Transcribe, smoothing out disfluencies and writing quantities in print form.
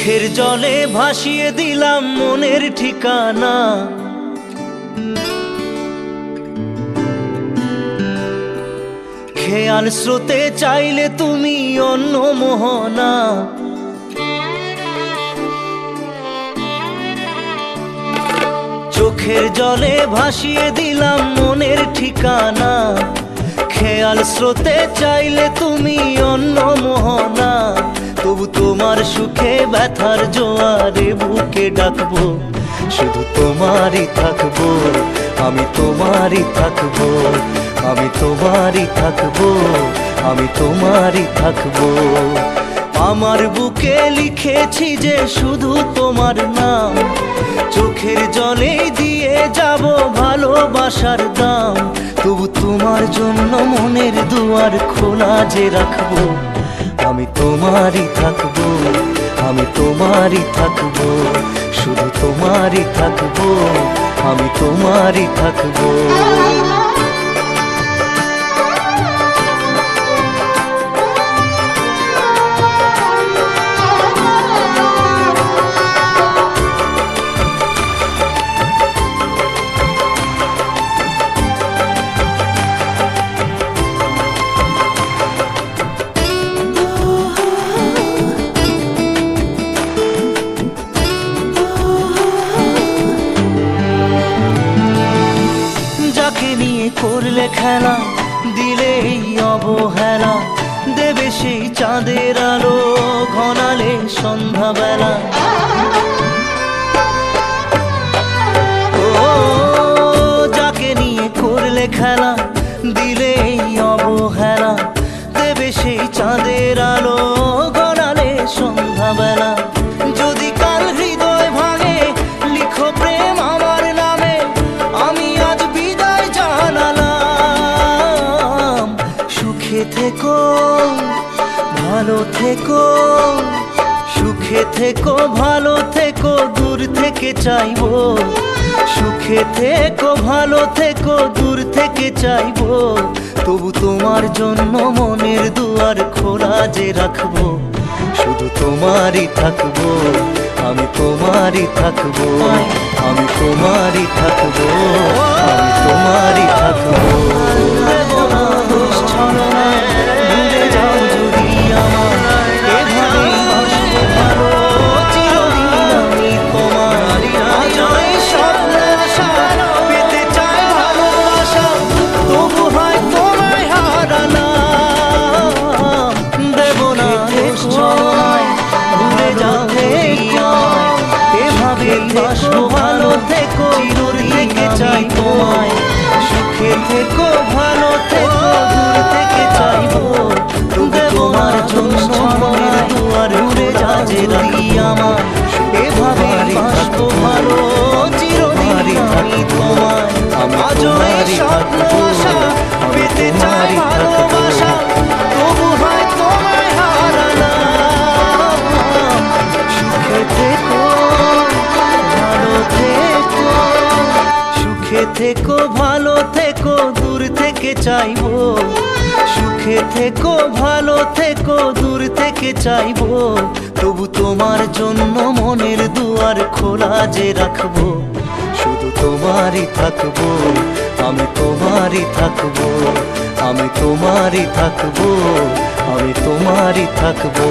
চোখের জলে ভাসিয়ে দিলাম মনের ঠিকানা। খেয়াল স্রোতে চাইলে তুমি অন্য মোহনা। চোখের জলে ভাসিয়ে দিলাম মনের ঠিকানা। খেয়াল স্রোতে চাইলে তুমি অন্য মোহনা। তবু তোমার সুখে ব্যথার জোয়ারে বুকে ডাকবো, শুধু তোমারই থাকবো, আমি তোমারই থাকবো, আমি তোমারই থাকবো, আমি তোমারই থাকবো। আমার বুকে লিখেছি যে শুধু তোমার নাম, চোখের জলে দিয়ে যাব ভালোবাসার দাম। তবু তোমার জন্য মনের দুয়ার খোলা যে রাখবো, আমি তোমারই থাকবো, আমি তোমারই থাকবো, শুধু তোমারই থাকবো, আমি তোমারই থাকবো। করলে খেলা দিলে এই অবহেলা, দেবে সেই চাঁদের আলো ঘনালে সন্ধ্যাবেলা। ও যাকে নিয়ে করলে খেলা দিলে এই অবহেলা, দেবে সেই চাঁদের আলো ঘনালে সন্ধ্যাবেলা। যদি কাল হৃদয় ভাঙে লিখো প্রেম আমার নামে, আমি আজ বিদায় জানালাম। সুখে থেকো ভালো থেকো, সুখে থেকো ভালো থেকো, দূর থেকে চাইবো। সুখে থেকো ভালো থেকো, দূর থেকে চাইবো। তবু তোমার জন্য মনের দুয়ার খোলা যে রাখবো, শুধু তোমারই থাকবো, আমি তোমারই থাকবো, আমি তোমারই থাকবো, আমি তোমারই থাকবো। ভুলে যাও যদি আমার, এভাবেই বাসবো ভালো চিরদিন আমি তোমার। আজ এই স্বপ্ন আশা পেতে চাই ভালোবাসা, তবু হয় তোমায় হারালাম। দেব না ছয়, ভুলে যাও আমায়, এভাবেই বাসবো ভালো থেকো, দূর থেকে চাই তোমায়। সুখে থেকো ভালো থেকো, দূর থেকে চাইবো। তোমার জন্য মনের দুয়ার উড়ে যাচ্ছে রাখি আমার, এভাবেই বাসবো ভালো চিরদিন আমি তোমায়। আজও এই স্বপ্ন আশা পেতে চাই ভালোবাসা, তবু হয় তোমায় হারালাম। সুখে থেকো ভালো থেকো, সুখে থেকো ভালো থেকো, দূর থেকে চাইবো। সুখে থেকো ভালো থেকো, দূর থেকে চাইবো। তবু তোমার জন্য মনের দুয়ার খোলা যে রাখবো, শুধু তোমারই থাকবো, আমি তোমারই থাকবো, আমি তোমারই থাকবো, আমি তোমারই থাকবো।